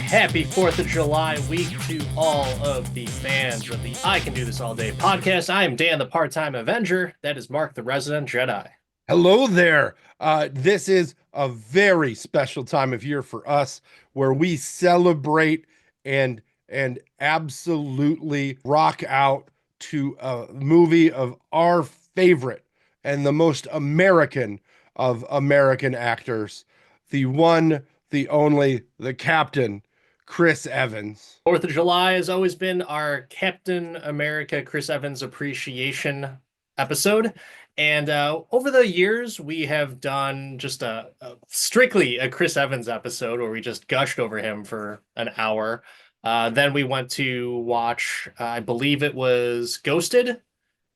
happy 4th of July week to all of the fans of the I Can Do This All Day podcast. I am Dan, the Part-Time Avenger. That is Mark, the Resident Jedi. Hello there. This is a very special time of year for us where we celebrate and absolutely rock out to a movie of our favorite and the most American of American actors, the one, the only, the Captain, Chris Evans. 4th of July has always been our Captain America Chris Evans appreciation episode. And over the years, we have done just strictly a Chris Evans episode where we just gushed over him for an hour. Then we went to watch, I believe it was Ghosted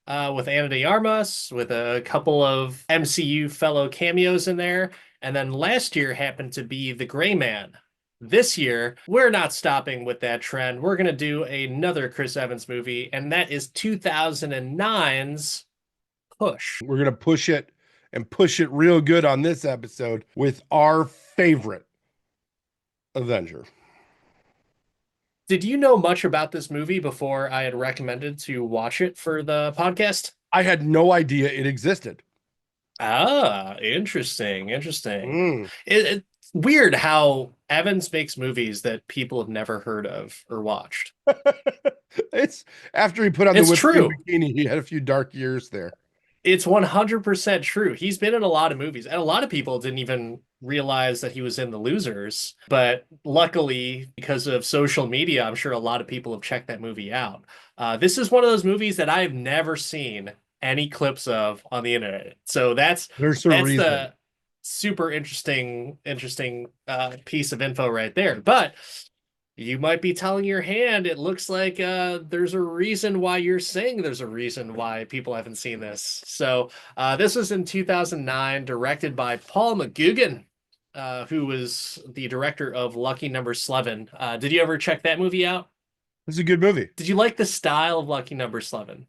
with Ana de Armas, with a couple of MCU fellow cameos in there. And then last year happened to be The Gray Man. This year, we're not stopping with that trend. We're going to do another Chris Evans movie, and that is 2009's Push. We're going to push it and push it real good on this episode with our favorite Avenger. Did you know much about this movie before I had recommended to watch it for the podcast? I had no idea it existed. Ah, interesting. It's weird how Evans makes movies that people have never heard of or watched. It's after he put on It's the true. bikini, he had a few dark years there. It's 100% true. He's been in a lot of movies, and a lot of people didn't even realize that he was in The Losers. But luckily, because of social media, I'm sure a lot of people have checked that movie out. This is one of those movies that I've never seen any clips of on the internet. So There's a that's reason. the super interesting piece of info right there. But you might be telling your hand, it looks like there's a reason why you're saying there's a reason why people haven't seen this. So this was in 2009, directed by Paul McGugan, who was the director of Lucky Number 11. Did you ever check that movie out? It's a good movie. Did you like the style of Lucky Number 11?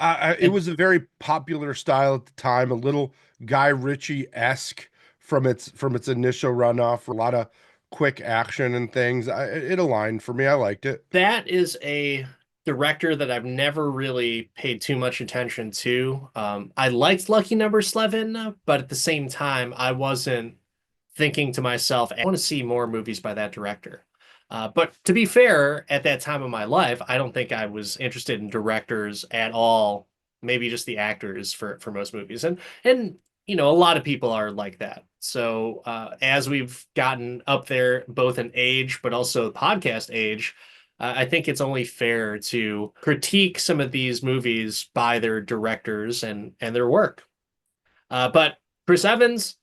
It was a very popular style at the time, a little Guy Ritchie-esque from its initial runoff. A lot of quick action and things. It aligned for me. I liked it. That is a director that I've never really paid too much attention to. I liked Lucky Number 11, but at the same time, I wasn't thinking to myself, I want to see more movies by that director. But to be fair, at that time of my life, I don't think I was interested in directors at all. Maybe just the actors for most movies. And you know, a lot of people are like that. So as we've gotten up there, both in age, but also podcast age, I think it's only fair to critique some of these movies by their directors and their work. But Chris Evans,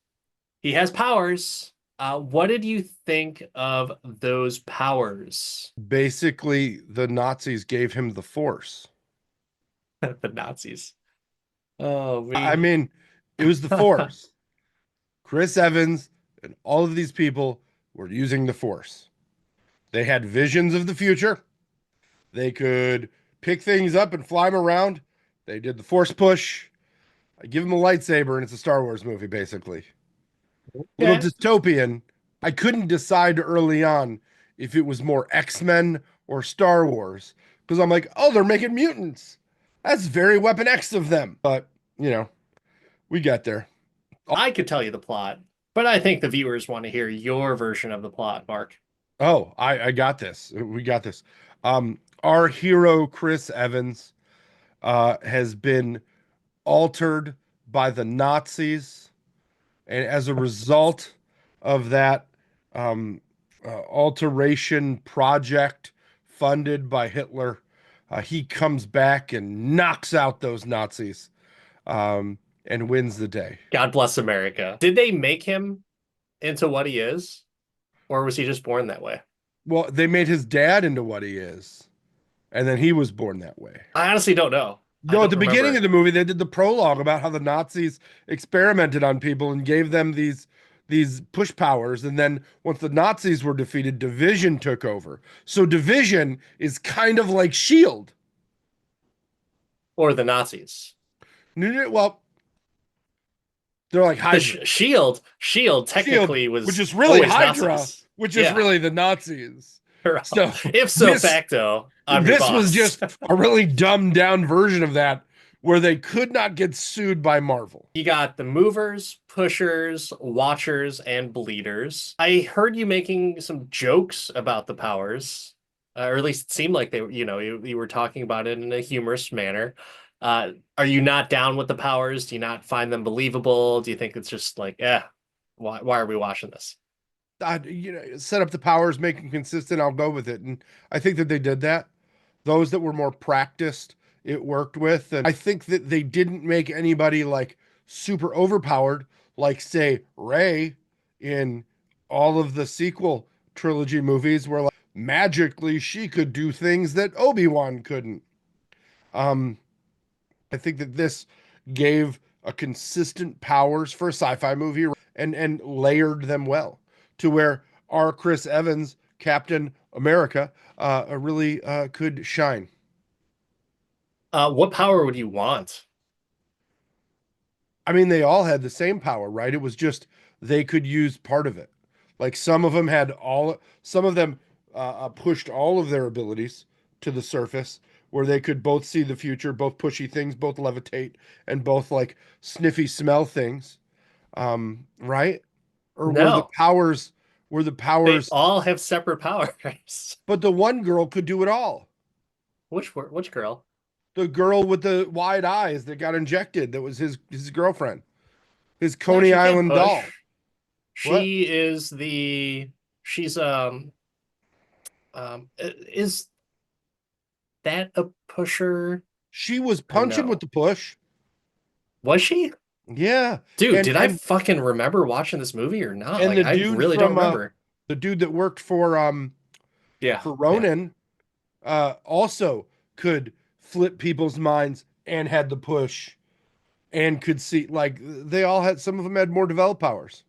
he has powers. What did you think of those powers? Basically, the Nazis gave him the Force. The Nazis. Oh, I me. mean, it was the Force. Chris Evans and all of these people were using the Force. They had visions of the future. They could pick things up and fly them around. They did the Force push. I give them a lightsaber, and it's a Star Wars movie, basically. Little Okay. dystopian. I couldn't decide early on if it was more X-Men or Star Wars because I'm like, oh, they're making mutants. That's very Weapon X of them. But, we got there. I could tell you the plot, but I think the viewers want to hear your version of the plot, Mark. Oh, I got this. We got this. Our hero, Chris Evans, has been altered by the Nazis. And as a result of that alteration project funded by Hitler, he comes back and knocks out those Nazis and wins the day. God bless America. Did they make him into what he is, or was he just born that way? Well, they made his dad into what he is, and then he was born that way. I honestly don't know. I No, at don't the beginning remember. of the movie, they did the prologue about how the Nazis experimented on people and gave them these push powers. And then once the Nazis were defeated, Division took over. So Division is kind of like Shield. Or the Nazis. Well, They're like The Hydra. shield Shield, technically which was is really always Hydra, Nazis. which is Yeah. really the Nazis. Well, So if so this facto, I'm your this was boss. just a really dumbed down version of that where they could not get sued by Marvel. You got the movers, pushers, watchers, and bleeders. I heard you making some jokes about the powers, or at least it seemed like you were talking about it in a humorous manner. Are you not down with the powers? Do you not find them believable? Do you think it's just like, why are we watching this? Set up the powers, make them consistent. I'll go with it, and I think that they did that. Those that were more practiced, it worked with, and I think that they didn't make anybody like super overpowered, like say Rey in all of the sequel trilogy movies, where like magically she could do things that Obi-Wan couldn't. Um, I think that this gave a consistent powers for a sci-fi movie and layered them well to where our Chris Evans, Captain America, really could shine. What power would you want? I mean, they all had the same power, right? It was just they could use part of it. Like some of them pushed all of their abilities to the surface where they could both see the future, both pushy things, both levitate, and both like sniffy smell things. Right? Or No, were the they powers, all have separate powers. but the one girl could do it all. Which girl? The girl with the wide eyes that got injected, that was his girlfriend, his No, Coney she can't Island push. doll. What? She is the she's is that a pusher She was or punching with no? the push. Was she? Yeah. Dude, And did I fucking remember watching this movie or not? and Like the I dude really don't from remember. the dude that worked Yeah, for yeah. Ronan also could flip people's minds and had the push and could see, like, they all had, some of them had more developed powers,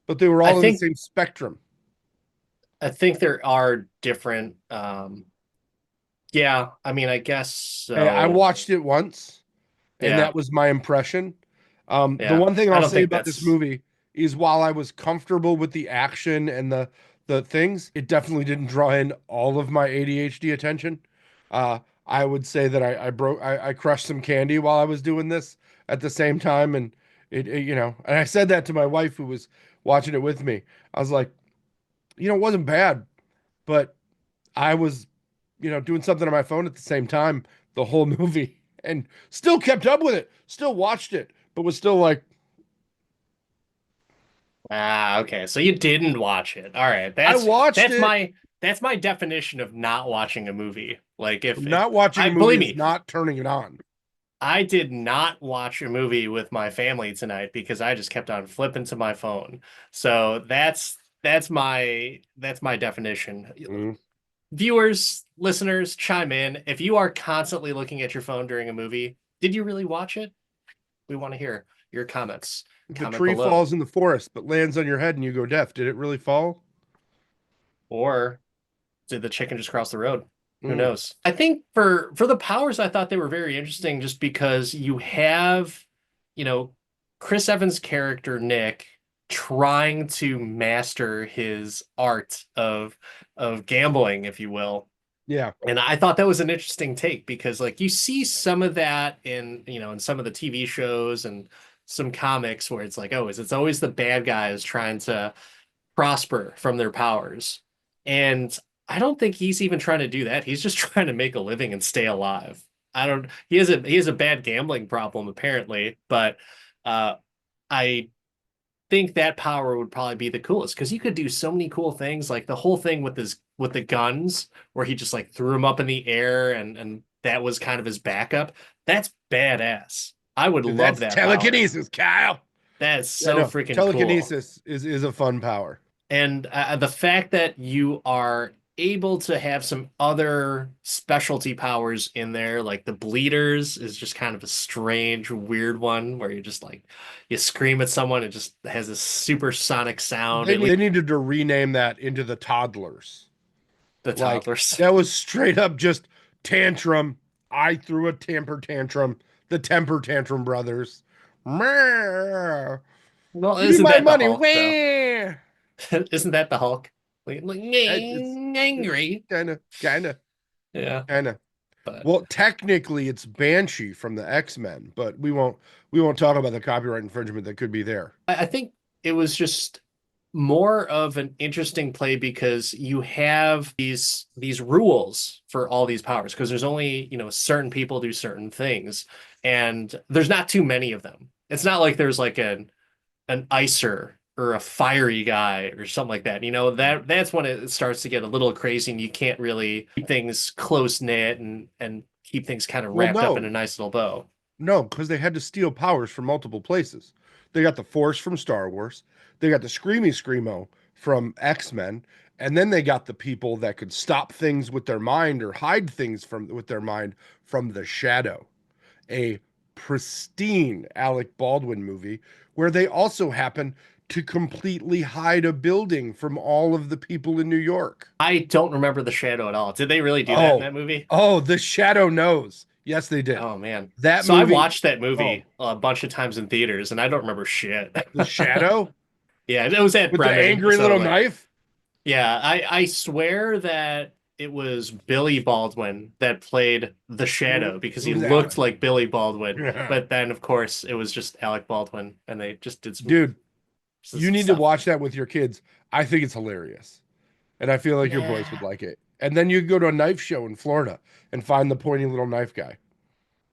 but they were I all in the think same spectrum. I think there are different yeah, I mean I guess I so. watched it once and Yeah, that was my impression. The yeah. one thing I I'll don't say think about this that's movie is while I was comfortable with the action and the things, it definitely didn't draw in all of my ADHD attention. Uh, I would say that I crushed some candy while I was doing this at the same time, and and I said that to my wife who was watching it with me. I was like, it wasn't bad, but I was, doing something on my phone at the same time the whole movie and still kept up with it, still watched it, but was still like, okay. So you didn't watch it. All right. I That's watched that's it. my that's my definition of not watching a movie. Like if Not watching I a movie believe is me, not turning it on. I did not watch a movie with my family tonight because I just kept on flipping to my phone. So that's my definition. Mm. Viewers, listeners, chime in. If you are constantly looking at your phone during a movie, did you really watch it? We want to hear your comments. The Comment tree below. falls in the forest but lands on your head and you go deaf. Did it really fall? Or did the chicken just cross the road? Who Mm. knows? I think for the powers, I thought they were very interesting just because you have, you know, Chris Evans' character Nick trying to master his art of gambling, if you will. Yeah. And I thought that was an interesting take because like you see some of that in some of the TV shows and some comics where it's like, oh, it's always the bad guys trying to prosper from their powers. And I don't think he's even trying to do that. He's just trying to make a living and stay alive. I don't he has a bad gambling problem apparently, but uh I think that power would probably be the coolest because you could do so many cool things like the whole thing with the guns where he just like threw them up in the air and that was kind of his backup. That's badass. I would love That's that power. telekinesis, Kyle. That is Yeah, so no. freaking cool. Telekinesis is a fun power. And the fact that you are able to have some other specialty powers in there, like the bleeders, is just kind of a strange, weird one where you just like you scream at someone, it just has a supersonic sound. At least They needed to rename that into the toddlers. the Like, toddlers. that was straight up just tantrum. I threw a temper tantrum. The temper tantrum brothers. Meh. Well, Give me isn't my that the money. Hulk though? Wah. Isn't that the Hulk? It's Angry. kind of. Yeah, but Well, technically, it's Banshee from the X-Men, but we won't talk about the copyright infringement that could be there. I think it was just more of an interesting play because you have these rules for all these powers because there's only, certain people do certain things and there's not too many of them. It's not like there's like an icer or a fiery guy or something like that. That's when it starts to get a little crazy and you can't really keep things close knit and keep things kind of Well, wrapped up in a no, nice little bow. no, because they had to steal powers from multiple places. They got the Force from Star Wars. They got the Screamy Screamo from X-Men, and then they got the people that could stop things with their mind or hide things from with their mind from the Shadow, a pristine Alec Baldwin movie where they also happen to completely hide a building from all of the people in New York. I don't remember the shadow at all. Did they really do that in Oh, that movie? oh, the Shadow knows. Yes, they did. Oh man. That So I movie. watched that Oh, movie a bunch of times in theaters and I don't remember shit. the Shadow Yeah, it was at with the Bremen, angry so little like knife. yeah, I swear that it was Billy Baldwin that played the It Shadow because he was looked Alec. like Billy Baldwin, but then of course it was just Alec Baldwin and they just did Dude, you some need to stuff. watch that with your kids. I think it's hilarious. And I feel like your boys would Yeah. like it. And then you go to a knife show in Florida and find the pointy little knife guy.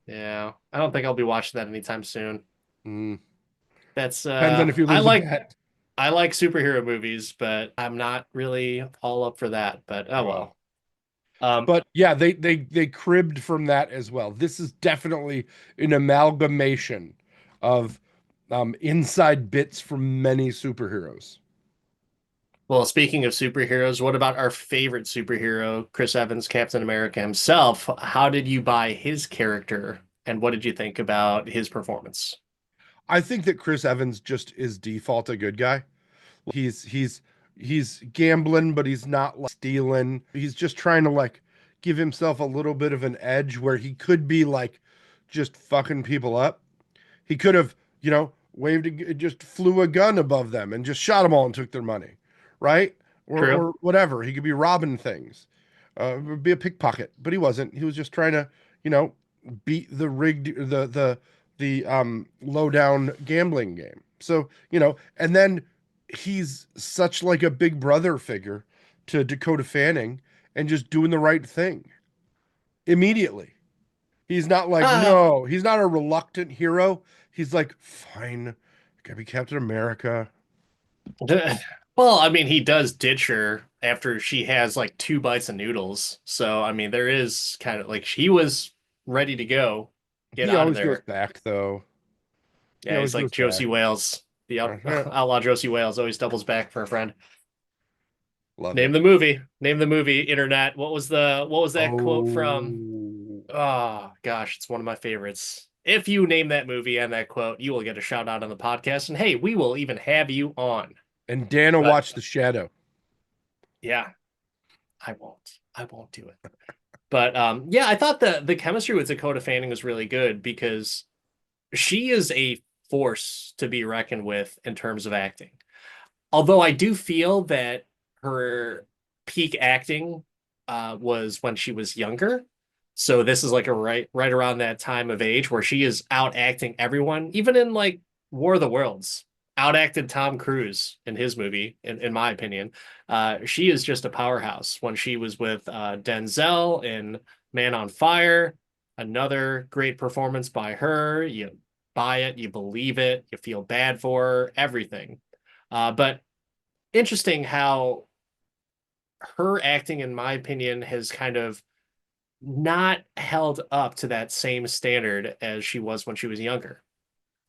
Yeah. I don't think I'll be watching that anytime soon. Mm. That's Depends on if you I lose a like bet. I like superhero movies, but I'm not really all up for that. But oh Oh. well. Um, But yeah, they cribbed from that as well. This is definitely an amalgamation of inside bits from many superheroes. well, speaking of superheroes, what about our favorite superhero, Chris Evans, Captain America himself? How did you buy his character, and what did you think about his performance? I think that Chris Evans just is default a good guy. He's gambling, but he's not like stealing. He's just trying to like give himself a little bit of an edge where he could be like just fucking people up. He could have, just flew a gun above them and just shot them all and took their money, right? True. Or whatever. He could be robbing things, be a pickpocket, but he wasn't. He was just trying to, you know, beat the rigged the low down gambling game. So and then he's such like a big brother figure to Dakota Fanning and just doing the right thing immediately. He's not like, Uh, no, he's not a reluctant hero. He's like, fine, I gotta be Captain America. well, I mean, he does ditch her after she has like two bites of noodles. So, I mean, there is kind of like she was ready to go, get He out of always goes there. back though. He Yeah, always he's like goes Josie back. Wales, the Uh-huh. outlaw Josie Wales always doubles back for a friend. Love Name it. the movie. Name the movie. Internet. What was that quote from? Oh, Oh gosh, it's one of my favorites. If you name that movie and that quote, you will get a shout out on the podcast. And hey, we will even have you on. and Dana But watched The Shadow. yeah, I won't. I won't do it. But yeah, I thought the chemistry with Dakota Fanning was really good because she is a force to be reckoned with in terms of acting. Although I do feel that her peak acting was when she was younger. So this is like a right around that time of age where she is out acting everyone, even in like War of the Worlds, outacted Tom Cruise in his movie, in my opinion. She is just a powerhouse when she was with Denzel in Man on Fire. Another great performance by her. You buy it, you believe it, you feel bad for her, everything. But interesting how her acting, in my opinion, has kind of not held up to that same standard as she was when she was younger.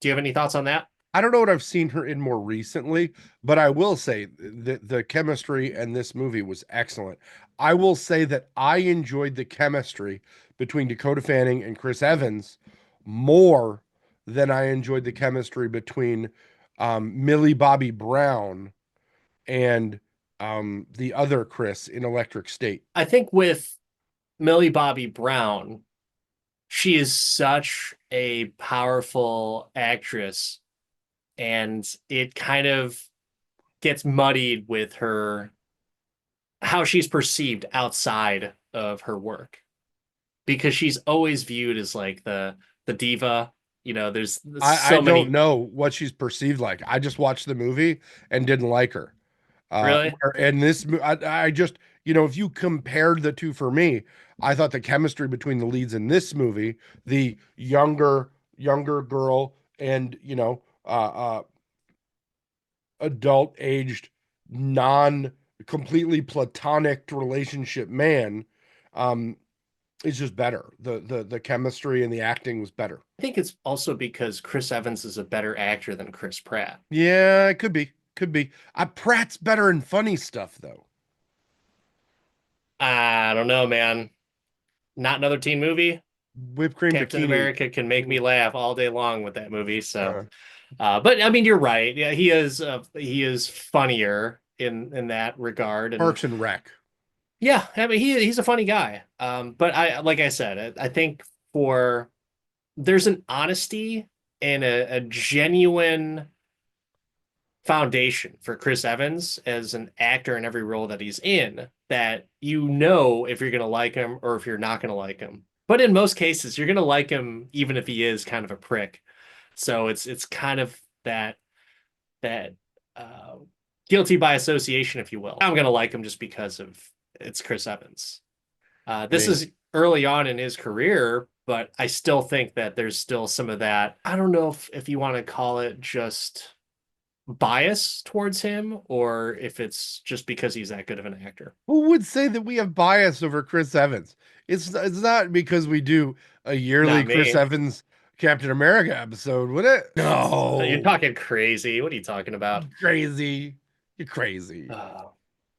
Do you have any thoughts on that? I don't know what I've seen her in more recently, but I will say the chemistry in this movie was excellent. I will say that I enjoyed the chemistry between Dakota Fanning and Chris Evans more than I enjoyed the chemistry between Millie Bobby Brown and the other Chris in Electric State. I think with Millie Bobby Brown, she is such a powerful actress, and it kind of gets muddied with her how she's perceived outside of her work because she's always viewed as like the diva. There's I so don't many. know what she's perceived like. I just watched the movie and didn't like her. Really? And I just, if you compared the two for me, I thought the chemistry between the leads in this movie, the younger girl and, adult aged, non completely platonic relationship man, um, is just better. The chemistry and the acting was better. I think it's also because Chris Evans is a better actor than Chris Pratt. Yeah, it could be. Could be. Pratt's better in funny stuff though. I don't know, man. Not another teen movie. Whipped cream Captain bikini. America can make me laugh all day long with that movie. So, Uh, but I mean, you're right. Yeah, he is funnier in that regard, and Parks and Rec. yeah, I mean, he's a funny guy. But like I said, I think for there's an honesty and a genuine foundation for Chris Evans as an actor in every role that he's in that if you're going to like him or if you're not going to like him. But in most cases, you're going to like him even if he is kind of a prick. So it's kind of that uh, guilty by association, if you will. I'm going to like him just because of it's Chris Evans. I This mean, is early on in his career, but I still think that there's still some of that. I don't know if you want to call it just bias towards him or if it's just because he's that good of an actor. who would say that we have bias over Chris Evans? It's not because we do a yearly Not Chris me. Evans Captain America episode, would it? You're No. talking crazy. What are you talking about? You crazy. You're crazy. Uh,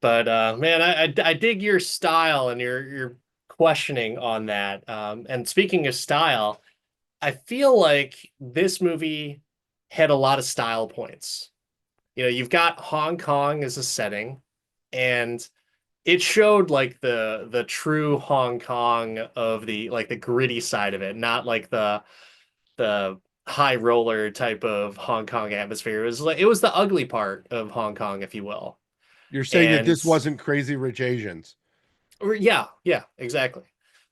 but man, I dig your style and your questioning on that. And speaking of style, I feel like this movie had a lot of style points. You've got Hong Kong as a setting, and it showed like the true Hong Kong of the like the gritty side of it, not like the high roller type of Hong Kong atmosphere. It was the ugly part of Hong Kong, if you will. You're saying that And this wasn't Crazy Rich Asians. yeah, yeah, exactly.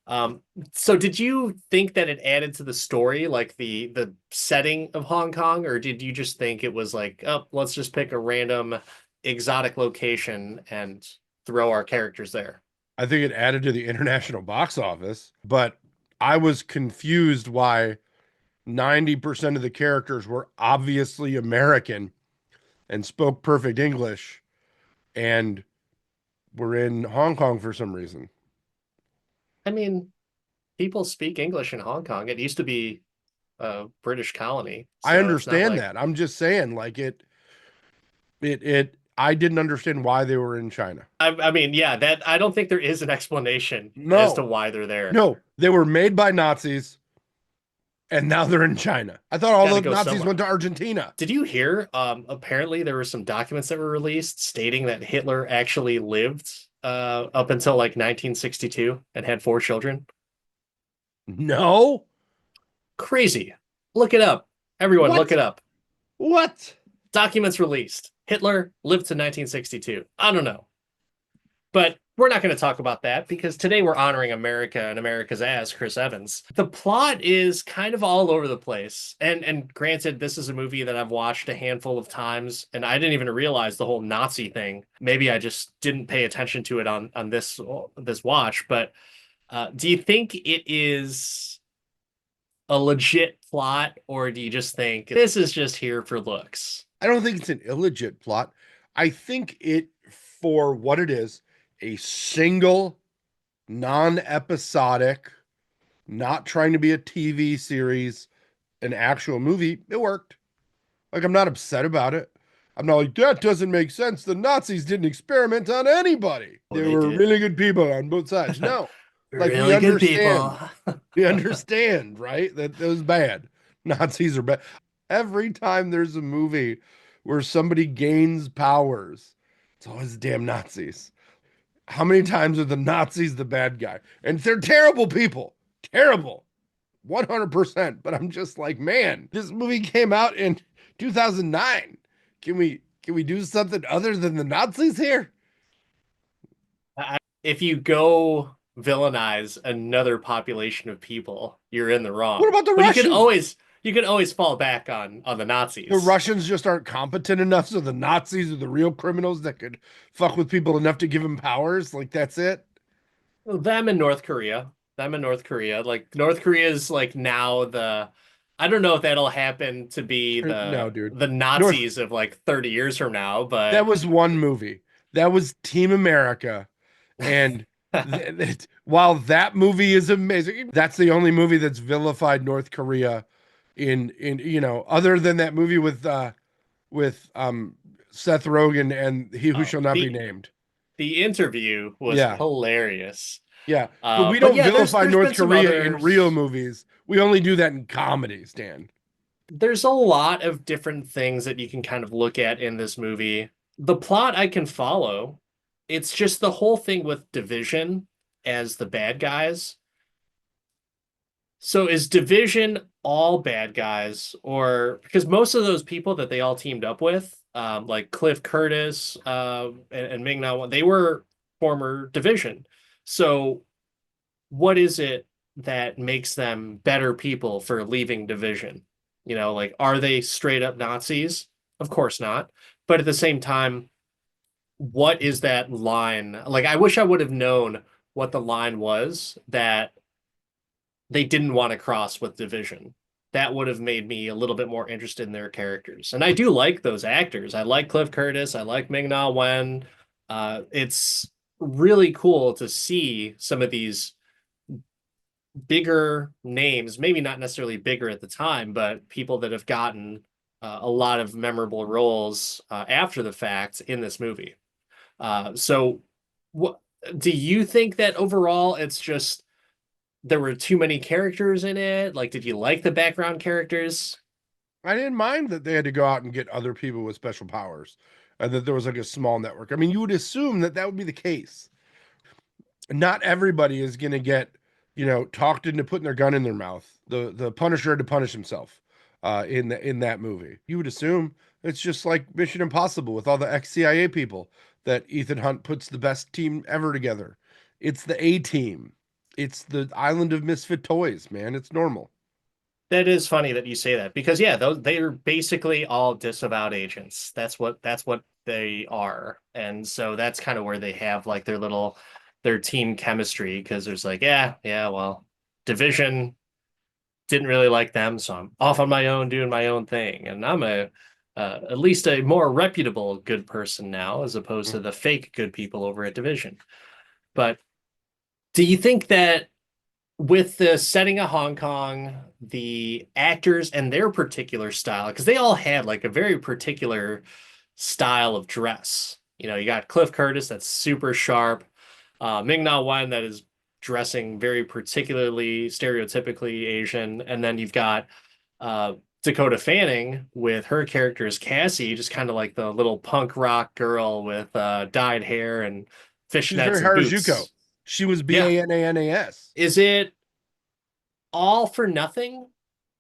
Um, so did you think that it added to the story, like the setting of Hong Kong, or did you just think it was like, oh, let's just pick a random exotic location and throw our characters there? I think it added to the international box office, but I was confused why 90% of the characters were obviously American and spoke perfect English and were in Hong Kong for some reason. I mean, people speak English in Hong Kong. It used to be a British colony, I so it's not understand like that. I'm just saying, like I didn't understand why they were in China. I mean, yeah, that I don't think there is an explanation as to No, why they're there. no, they were made by Nazis and now they're in China. I thought all Got to the go Nazis somewhere. went to Argentina. Did you hear? Apparently there were some documents that were released stating that Hitler actually lived up until like 1962 and had 4 children. No. Crazy. Look it up. Everyone, look What? it up. What? Documents released. Hitler lived to 1962. I don't know. But we're not going to talk about that because today we're honoring America and America's ass, Chris Evans. The plot is kind of all over the place. And granted, this is a movie that I've watched a handful of times, and I didn't even realize the whole Nazi thing. Maybe I just didn't pay attention to it on this watch. But do you think it is a legit plot, or do you just think this is just here for looks? I don't think it's an illegit plot. I think it, for what it is, a single, non episodic, not trying to be a TV series, an actual movie, it worked. Like, I'm not upset about it. I'm not like, that doesn't make sense. The Nazis didn't experiment on anybody. Well, They they were did. really good people on both sides. No, like, we Really good understand. people. We understand, right? That was bad. Nazis are bad. Every time there's a movie where somebody gains powers, it's always the damn Nazis. How many times are the Nazis the bad guy? And they're terrible people. Terrible. 100%. But I'm just like, man, this movie came out in 2009. Can we do something other than the Nazis here? If you go villainize another population of people, you're in the What wrong. about the But Russians? you can always fall back on the The Nazis. Russians just aren't competent enough, so the Nazis are the real criminals that could fuck with people enough to give them powers. Like that's it. Them in North Korea. Them in North Korea. Like North Korea is like now the I don't know if that'll happen to be No, dude. the North. Nazis of like 30 years from now, That but was one movie. That was Team America, and while that movie is amazing, that's the only movie that's vilified North Korea in other than that movie with Seth Rogen and He Who oh, Shall Not Be Named. the interview was Yeah, hilarious. yeah. But we But don't yeah, vilify there's North been some Korea in real others. movies. We only do that in comedies, Dan. There's a lot of different things that you can kind of look at in this movie. The plot I can follow. It's just the whole thing with Division as the bad guys. So is Division all bad guys, or because most of those people that they all teamed up with, like Cliff Curtis, and Ming-Na, they were former Division. So what is it that makes them better people for leaving Division? Like are they straight up Nazis? Of course not. But at the same time, what is that line? Like I wish I would have known what the line was that they didn't want to cross with Division. That would have made me a little bit more interested in their characters. And I do like those actors. I like Cliff Curtis. I like Ming-Na Wen. It's really cool to see some of these bigger names, maybe not necessarily bigger at the time, but people that have gotten a lot of memorable roles after the fact in this movie. So, what do you think that overall it's just there were too many characters in it? Like, did you like the background characters? I didn't mind that they had to go out and get other people with special powers, and that there was like a small network. I mean, you would assume that that would be the case. Not everybody is going to get, talked into putting their gun in their mouth. The Punisher had to punish himself in that movie. You would assume it's just like Mission Impossible with all the ex-CIA people that Ethan Hunt puts the best team ever together. It's the A team. It's the island of misfit toys, man. It's normal. That is funny that you say that because yeah, those they are basically all disavowed agents. That's what they are. And so that's kind of where they have like their team chemistry because there's like, yeah, well, Division didn't really like them, so I'm off on my own doing my own thing. And I'm a at least a more reputable good person now as opposed to the fake good people over at Division. But do you think that with the setting of Hong Kong, the actors and their particular style, because they all had like a very particular style of dress. You got Cliff Curtis that's super sharp, Ming-Na Wen that is dressing very particularly stereotypically Asian, and then you've got uh, Dakota Fanning with her character as Cassie, just kind of like the little punk rock girl with dyed hair and She's very fishnets and Harajuku. boots. She was Yeah. Bananas. Is it all for nothing,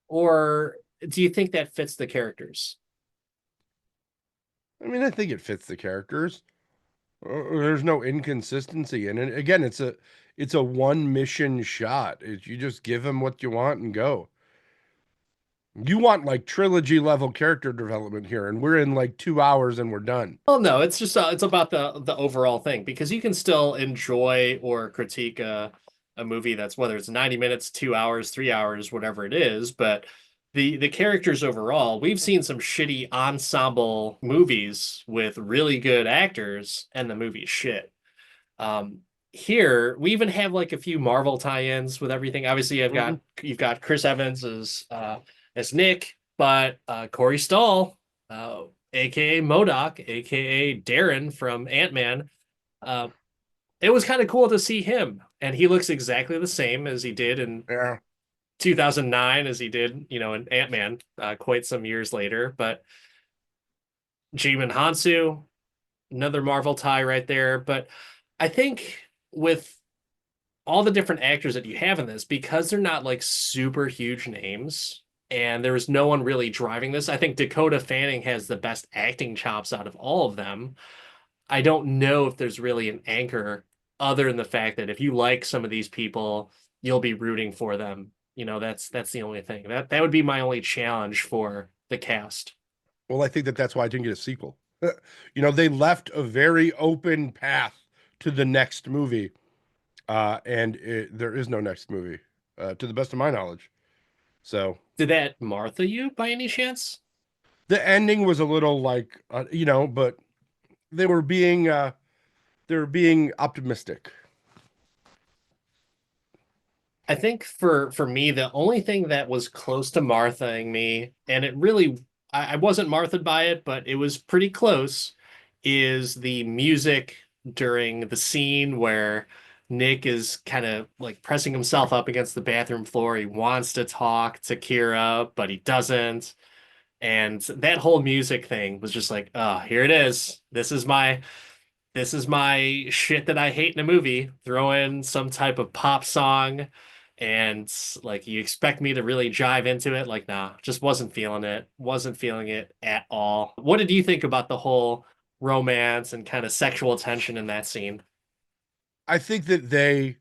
or do you think that fits the characters? I mean, I think it fits the characters. There's no inconsistency in it. Again, it's a one mission shot. You just give them what you want and go. You want like trilogy level character development here, and we're in like 2 hours and we're done. Well, no, it's just it's about the overall thing because you can still enjoy or critique a movie that's whether it's 90 minutes, 2 hours, 3 hours, whatever it is, but the characters overall, we've seen some shitty ensemble movies with really good actors and the movie's shit. Um, Here we even have like a few Marvel tie-ins with everything. Obviously, Mhm. you've got Chris Evans as Nick, but Corey Stoll, aka Modoc, aka Darren from Ant-Man. Uh, it was kind of cool to see him, and he looks exactly the same as he did in Yeah. 2009 as he did, in Ant-Man, quite some years later. But Jimon Hansu, another Marvel tie right there. But I think with all the different actors that you have in this, because they're not like super huge names and there was no one really driving this. I think Dakota Fanning has the best acting chops out of all of them. I don't know if there's really an anchor other than the fact that if you like some of these people, you'll be rooting for them. That's the only thing. That would be my only challenge for the cast. Well, I think that that's why I didn't get a sequel. They left a very open path to the next movie, there is no next movie, to the best of my knowledge. So Did that Martha you by any chance? the ending was a little like, but they were being optimistic. I think for me, the only thing that was close to Marthaing me, and it really I wasn't Marthaed by it, but it was pretty close, is the music during the scene where Nick is kind of like pressing himself up against the bathroom floor. He wants to talk to Kira, but he doesn't. And that whole music thing was just like, oh, here it is. This is my shit that I hate in a movie. Throw in some type of pop song and like you expect me to really jive into it. Like, nah, just wasn't feeling it. Wasn't feeling it at all. What did you think about the whole romance and kind of sexual tension in that scene? I think that they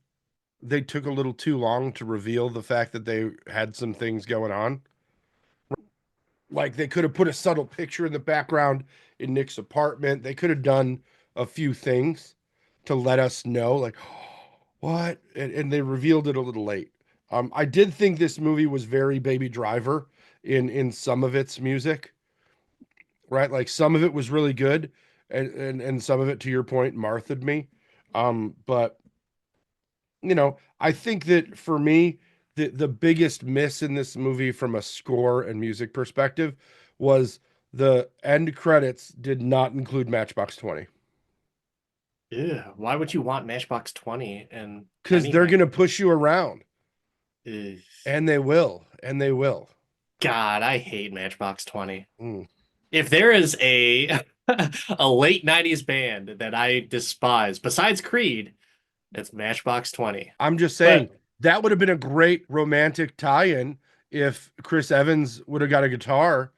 took a little too long to reveal the fact that they had some things going on. Like they could have put a subtle picture in the background in Nick's apartment. They could have done a few things to let us know, like, what? And they revealed it a little late. I did think this movie was very Baby Driver in some of its music, right? Like some of it was really good, and some of it, to your point, Marthaed me. But I think that for me, the biggest miss in this movie from a score and music perspective was the end credits did not include Matchbox 20 Yeah, why would you want Matchbox 20 and because they're going anything? to push you around, Ugh. and they will, and they will. God, I hate Matchbox 20. Mm. If there is a a late 90s band that I despise, besides Creed, it's Matchbox 20. I'm just saying But that would have been a great romantic tie-in if Chris Evans would have got a guitar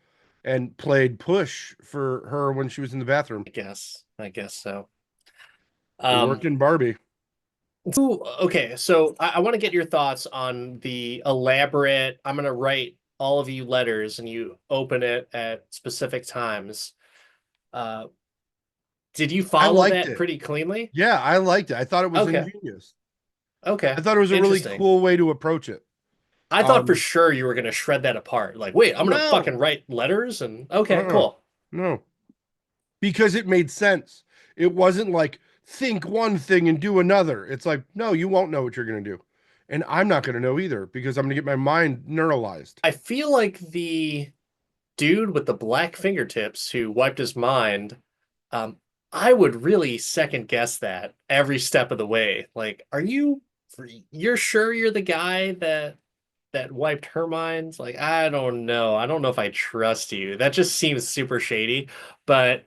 and played Push for her when she was in the bathroom. I guess so. It worked Um, in Barbie. okay, so I want to get your thoughts on the elaborate. I'm gonna write all of you letters and you open it at specific times. Uh, did you I follow liked that it. pretty cleanly? Yeah, I liked it. I thought it was Okay, ingenious. I okay, thought it was a really interesting. cool way to approach it. I thought for Um, sure you were gonna shred that apart. Like, wait, I'm gonna no, fucking write letters and okay, uh-uh, cool. no, because it made sense. It wasn't like think one thing and do another. It's like, no, you won't know what you're gonna do, and I'm not gonna know either because I'm gonna get my mind neuralized. I feel like the dude with the black fingertips who wiped his mind, um, I would really second guess that every step of the way. Like, you're sure you're the guy that wiped her mind? Like, I don't know. I don't know if I trust you. That just seems super shady, but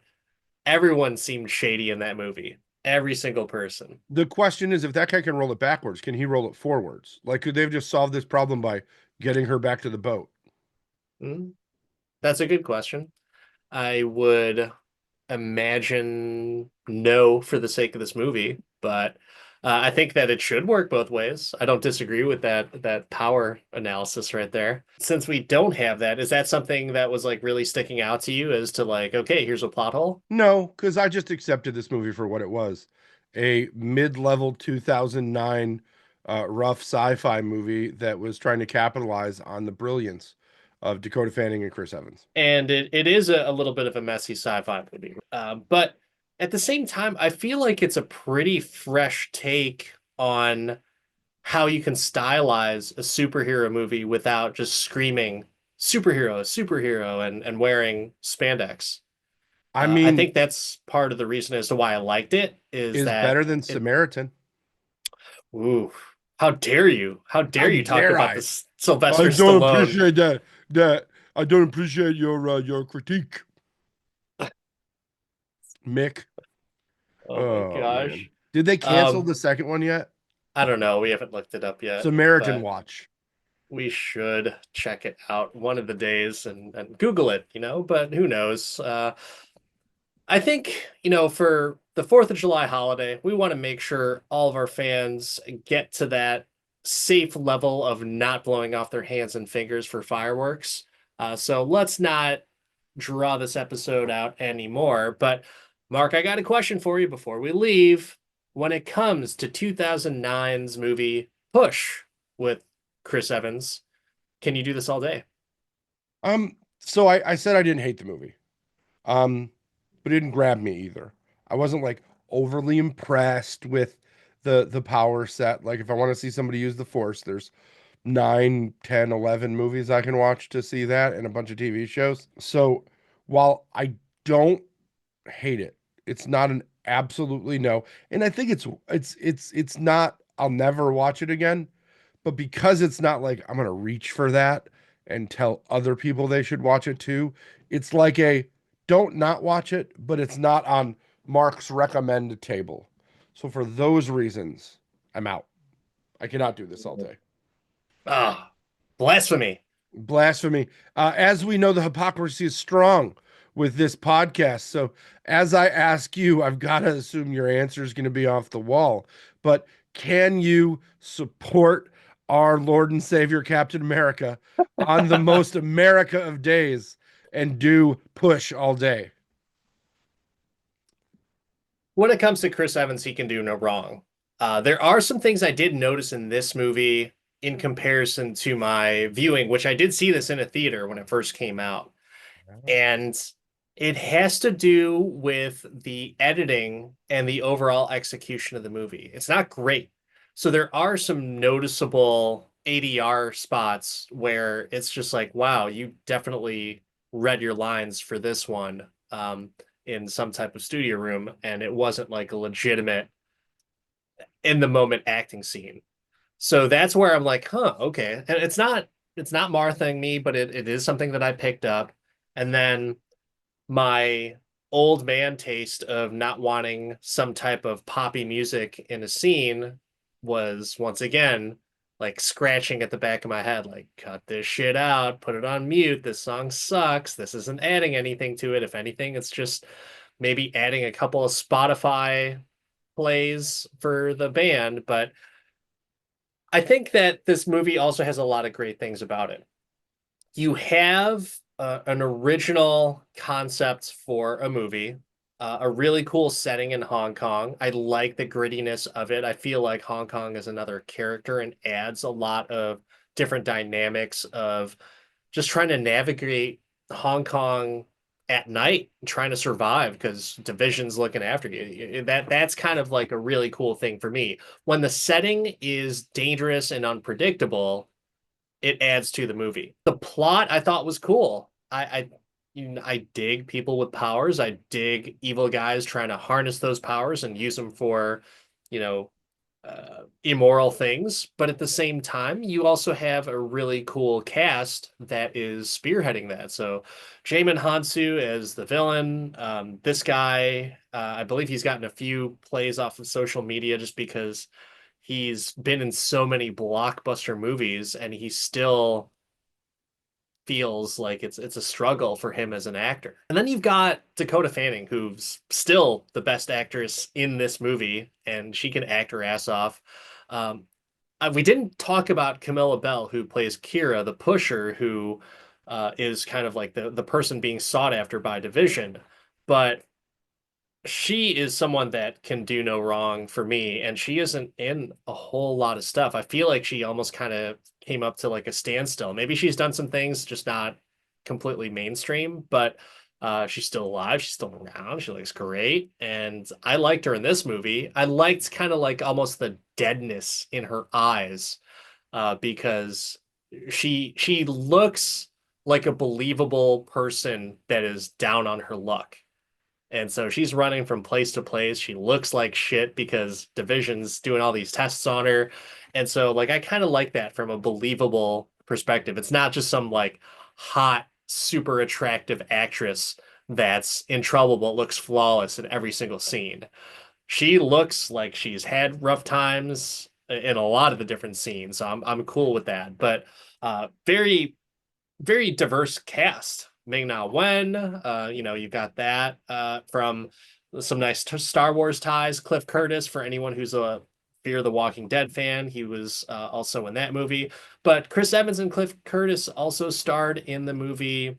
everyone seemed shady in that movie. Every single person. The question is, if that guy can roll it backwards, can he roll it forwards? Like, could they have just solved this problem by getting her back to the boat? Hmm, that's a good question. I would imagine no for the sake of this movie, but I think that it should work both ways. I don't disagree with that power analysis right there. Since we don't have that, is that something that was like really sticking out to you as to like, okay, here's a plot hole? No, because I just accepted this movie for what it was, a mid-level 2009 rough sci-fi movie that was trying to capitalize on the brilliance of Dakota Fanning and Chris Evans. And it is a little bit of a messy sci-fi movie. But at the same time, I feel like it's a pretty fresh take on how you can stylize a superhero movie without just screaming superhero, superhero, and wearing spandex. I I mean, think that's part of the reason as to why I liked it is is that better than it, Samaritan. ooh, how dare you? How How dare you talk dare about I? this I Sylvester don't Stallone? appreciate that. That I don't appreciate your critique, Mick. Oh my Oh man, gosh. did they cancel Um, the second one yet? I don't know. We haven't looked it up yet, Samaritan but Watch. we should check it out one of the days and Google it, but who knows? I think, for the 4th of July holiday, we want to make sure all of our fans get to that safe level of not blowing off their hands and fingers for fireworks. So let's not draw this episode out anymore. But, Mark, I got a question for you before we leave. When it comes to 2009's movie Push with Chris Evans, can you do this all day? So I said I didn't hate the movie. Um, but it didn't grab me either. I wasn't like overly impressed with the power set. Like if I want to see somebody use the force, there's 9, 10, 11 movies I can watch to see that and a bunch of TV shows. So while I don't hate it, it's not an absolutely no. And I think it's not I'll never watch it again, but because it's not like I'm gonna reach for that and tell other people they should watch it too, it's like a don't not watch it, but it's not on Mark's recommend table. So for those reasons, I'm out. I cannot do this all day. Ah, blasphemy. Blasphemy. As we know, the hypocrisy is strong with this podcast. So, as I ask you, I've got to assume your answer is going to be off the wall. But can you support our Lord and Savior Captain America on the most America of days and do push all day? When it comes to Chris Evans, he can do no wrong. There are some things I did notice in this movie in comparison to my viewing, which I did see this in a theater when it first came out. And it has to do with the editing and the overall execution of the movie. It's not great. So there are some noticeable ADR spots where it's just like, wow, you definitely read your lines for this one in some type of studio room, and it wasn't like a legitimate in the moment acting scene. So that's where I'm like, huh, okay. And it's not Marthaing me, but it is something that I picked up. And then my old man taste of not wanting some type of poppy music in a scene was once again like scratching at the back of my head, like, cut this shit out, put it on mute. This song sucks. This isn't adding anything to it. If anything, it's just maybe adding a couple of Spotify plays for the band. But I think that this movie also has a lot of great things about it. You have an original concept for a movie, a really cool setting in Hong Kong. I like the grittiness of it. I feel like Hong Kong is another character and adds a lot of different dynamics of just trying to navigate Hong Kong at night, trying to survive because Division's looking after you. That's kind of like a really cool thing for me. When the setting is dangerous and unpredictable, it adds to the movie. The plot I thought was cool. I dig people with powers. I dig evil guys trying to harness those powers and use them for, you know, immoral things. But at the same time, you also have a really cool cast that is spearheading that. So Jamin Hansu as the villain. This guy, I believe he's gotten a few plays off of social media just because he's been in so many blockbuster movies and he still feels like it's a struggle for him as an actor. And then you've got Dakota Fanning, who's still the best actress in this movie, and she can act her ass off. Um, we didn't talk about Camilla Bell, who plays Kira, the pusher, who is kind of like the person being sought after by Division. But she is someone that can do no wrong for me, and she isn't in a whole lot of stuff. I feel like she almost kind of came up to like a standstill. Maybe she's done some things, just not completely mainstream, but she's still alive. She's still around. She looks great, and I liked her in this movie. I liked kind of like almost the deadness in her eyes, because she looks like a believable person that is down on her luck. And so she's running from place to place. She looks like shit because Division's doing all these tests on her. And so like I kind of like that from a believable perspective. It's not just some like hot, super attractive actress that's in trouble but looks flawless in every single scene. She looks like she's had rough times in a lot of the different scenes. So I'm cool with that. But very very diverse cast. Ming Na Wen, you got that from some nice Star Wars ties. Cliff Curtis, for anyone who's a Fear the Walking Dead fan, he was also in that movie. But Chris Evans and Cliff Curtis also starred in the movie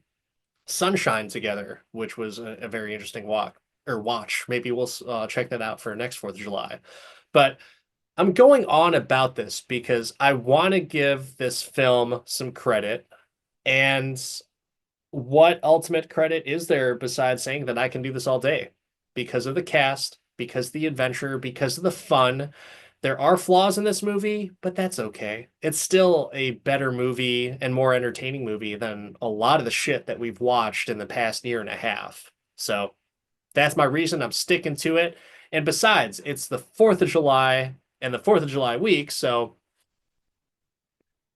Sunshine together, which was a very interesting watch. Maybe we'll check that out for next 4th of July. But I'm going on about this because I want to give this film some credit. And what ultimate credit is there besides saying that I can do this all day? Because of the cast, because of the adventure, because of the fun. There are flaws in this movie, but that's okay. It's still a better movie and more entertaining movie than a lot of the shit that we've watched in the past year and a half. So that's my reason I'm sticking to it. And besides, it's the 4th of July and the 4th of July week, so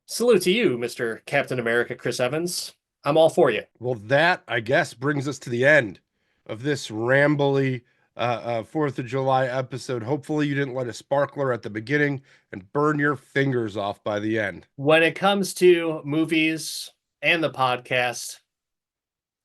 salute to you, Mr. Captain America Chris Evans. I'm all for you. Well, that, I guess, brings us to the end of this rambly 4th of July episode. Hopefully, you didn't light a sparkler at the beginning and burn your fingers off by the end. When it comes to movies and the podcast,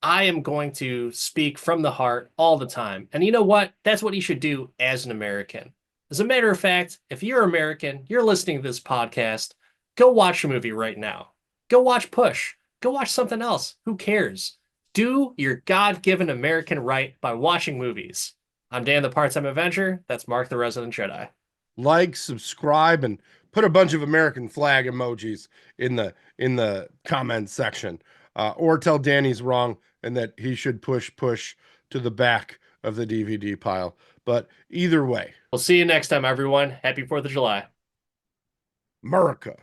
I am going to speak from the heart all the time. And you know what? That's what you should do as an American. As a matter of fact, if you're American, you're listening to this podcast, go watch a movie right now. Go watch Push. Go watch something else. Who cares? Do your God-given American right by watching movies. I'm Dan the Part-Time Avenger. That's Mark the Resident Jedi. Like, subscribe, and put a bunch of American flag emojis in the comment section, or tell Danny's wrong and that he should push to the back of the DVD pile. But either way, We'll see you next time, everyone. Happy 4th of July. America.